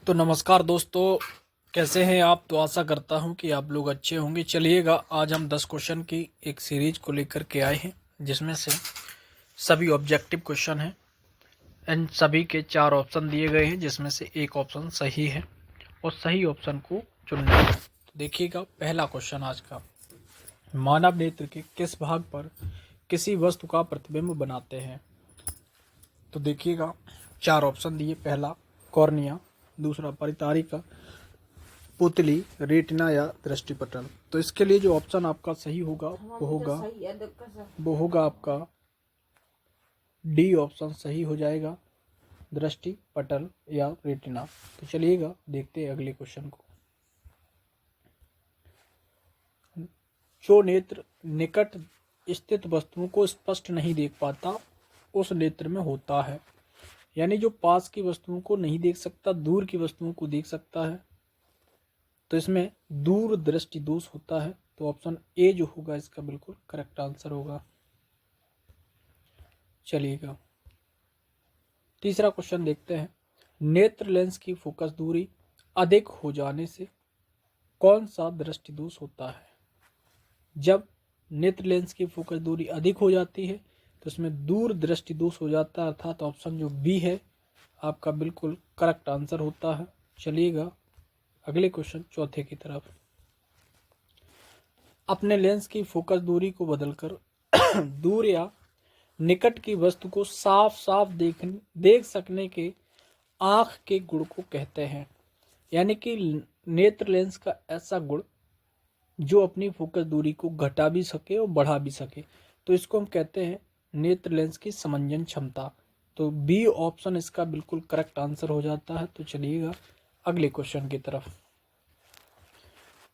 तो नमस्कार दोस्तों, कैसे हैं आप। तो आशा करता हूं कि आप लोग अच्छे होंगे। चलिएगा, आज हम 10 क्वेश्चन की एक सीरीज को लेकर के आए हैं, जिसमें से सभी ऑब्जेक्टिव क्वेश्चन हैं। इन सभी के 4 ऑप्शन दिए गए हैं, जिसमें से एक ऑप्शन सही है और सही ऑप्शन को चुनना है। तो देखिएगा, पहला क्वेश्चन आज का, मानव नेत्र के किस भाग पर किसी वस्तु का प्रतिबिंब बनाते हैं। तो देखिएगा, 4 ऑप्शन दिए। पहला कॉर्निया, दूसरा परितारिका, पुतली, रेटिना या दृष्टिपटल। तो इसके लिए जो ऑप्शन आपका सही होगा वो होगा आपका डी ऑप्शन सही हो जाएगा, दृष्टिपटल या रेटिना। तो चलिएगा, देखते हैं अगले क्वेश्चन को। जो नेत्र निकट स्थित वस्तुओं को स्पष्ट नहीं देख पाता, उस नेत्र में होता है। यानी जो पास की वस्तुओं को नहीं देख सकता, दूर की वस्तुओं को देख सकता है, तो इसमें दूर दृष्टि दोष होता है। तो ऑप्शन ए जो होगा इसका बिल्कुल करेक्ट आंसर होगा। चलिएगा, तीसरा क्वेश्चन देखते हैं। नेत्र लेंस की फोकस दूरी अधिक हो जाने से कौन सा दृष्टि दोष होता है। जब नेत्र लेंस की फोकस दूरी अधिक हो जाती है तो इसमें दूर दृष्टि दोष हो जाता है, अर्थात ऑप्शन जो बी है आपका बिल्कुल करेक्ट आंसर होता है। चलिएगा अगले क्वेश्चन, चौथे की तरफ। अपने लेंस की फोकस दूरी को बदलकर दूर या निकट की वस्तु को साफ साफ देख सकने के आंख के गुण को कहते हैं। यानी कि नेत्र लेंस का ऐसा गुण जो अपनी फोकस दूरी को घटा भी सके और बढ़ा भी सके, तो इसको हम कहते हैं नेत्र लेंस की समंजन क्षमता। तो बी ऑप्शन इसका बिल्कुल करेक्ट आंसर हो जाता है। तो चलिएगा अगले क्वेश्चन की तरफ।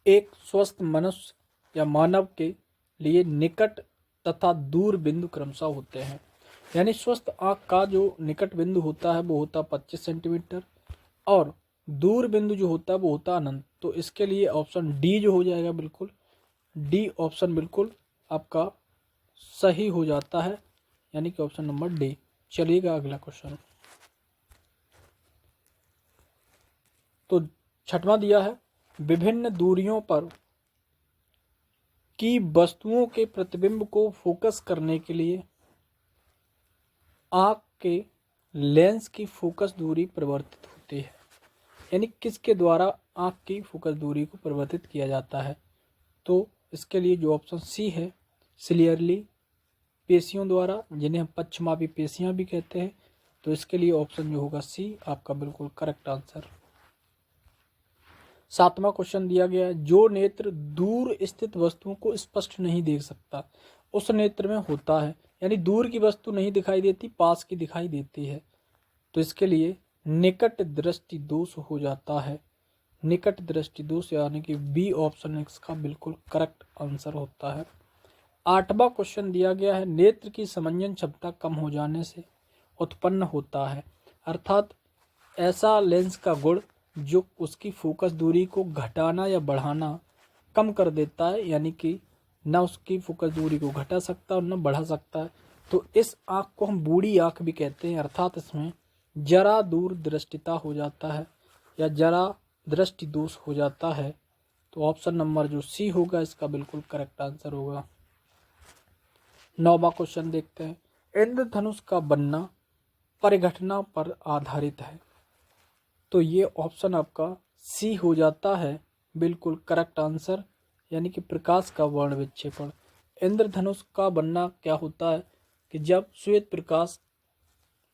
एक स्वस्थ मनुष्य या मानव के लिए निकट तथा दूर बिंदु क्रमशः होते हैं। यानी स्वस्थ आंख का जो निकट बिंदु होता है वो होता 25 सेंटीमीटर और दूर बिंदु जो होता है वो होता अनंत। तो इसके लिए ऑप्शन डी जो हो जाएगा, बिल्कुल डी ऑप्शन बिल्कुल आपका सही हो जाता है, यानी कि ऑप्शन नंबर डी। चलिएगा अगला क्वेश्चन। तो छठवां दिया है, विभिन्न दूरियों पर की वस्तुओं के प्रतिबिंब को फोकस करने के लिए आंख के लेंस की फोकस दूरी परिवर्तित होती है। यानी किसके द्वारा आंख की फोकस दूरी को परिवर्तित किया जाता है। तो इसके लिए जो ऑप्शन सी है, सिलियरली पेशियों द्वारा, जिन्हें हम पक्षमापी पेशियां भी कहते हैं। तो इसके लिए ऑप्शन जो होगा सी आपका बिल्कुल करेक्ट आंसर। सातवां क्वेश्चन दिया गया है, जो नेत्र दूर स्थित वस्तुओं को स्पष्ट नहीं देख सकता, उस नेत्र में होता है। यानी दूर की वस्तु नहीं दिखाई देती, पास की दिखाई देती है। तो इसके लिए निकट दृष्टि दोष हो जाता है। निकट दृष्टि दोष यानी कि बी ऑप्शन इसका बिल्कुल करेक्ट आंसर होता है। आठवां क्वेश्चन दिया गया है, नेत्र की समंजन क्षमता कम हो जाने से उत्पन्न होता है। अर्थात ऐसा लेंस का गुण जो उसकी फोकस दूरी को घटाना या बढ़ाना कम कर देता है, यानी कि न उसकी फोकस दूरी को घटा सकता और न बढ़ा सकता है। तो इस आँख को हम बूढ़ी आँख भी कहते हैं, अर्थात इसमें जरा दूर दृष्टिता हो जाता है या जरा दृष्टि दोष हो जाता है। तो ऑप्शन नंबर जो सी होगा इसका बिल्कुल करेक्ट आंसर होगा। नौवां क्वेश्चन देखते हैं, इंद्रधनुष का बनना परिघटना पर आधारित है। तो ये ऑप्शन आपका सी हो जाता है बिल्कुल करेक्ट आंसर, यानी कि प्रकाश का वर्ण विक्षेपण। इंद्रधनुष का बनना क्या होता है कि जब श्वेत प्रकाश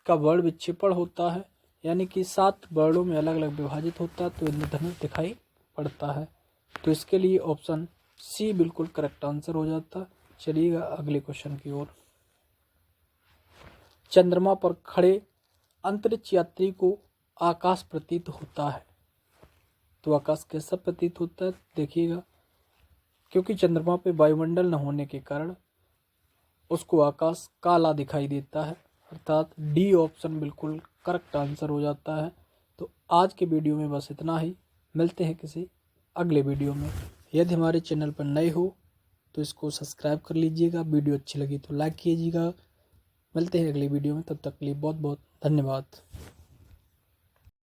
का वर्ण विक्षेपण होता है, यानी कि 7 वर्णों में अलग अलग विभाजित होता है, तो इंद्रधनुष दिखाई पड़ता है। तो इसके लिए ऑप्शन सी बिल्कुल करेक्ट आंसर हो जाता है। चलिएगा अगले क्वेश्चन की ओर। चंद्रमा पर खड़े अंतरिक्ष यात्री को आकाश प्रतीत होता है। तो आकाश कैसा प्रतीत होता है देखिएगा, क्योंकि चंद्रमा पे वायुमंडल न होने के कारण उसको आकाश काला दिखाई देता है, अर्थात डी ऑप्शन बिल्कुल करेक्ट आंसर हो जाता है। तो आज के वीडियो में बस इतना ही, मिलते हैं किसी अगले वीडियो में। यदि हमारे चैनल पर नए हो तो इसको सब्सक्राइब कर लीजिएगा, वीडियो अच्छी लगी तो लाइक कीजिएगा। मिलते हैं अगले वीडियो में, तब तक के लिए बहुत बहुत धन्यवाद।